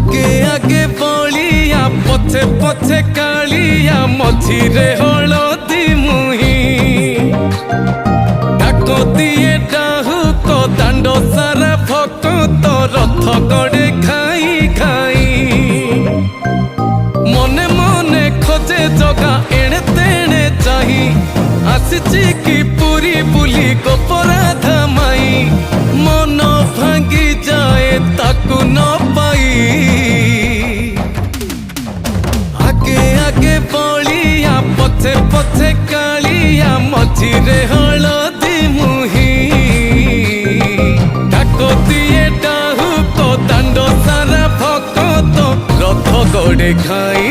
आगे आगे बलिया पछे पछे कालिया मझिरे हलदी मुही डाक दिए डाहुक दांड सारा भक्त रथ गड़े खाई खाई मने मने खोजे जगा एणे तेणे चाही आसिची कि पुरी बुली गोपराधा माई मन भांगी जाए ताकू न पाई आगे आगे बलिया पछे पछे कालिया मझिरे हलदी मुही डाक दिए डाहुक दांड सारा भक्त रथ गड़े खाई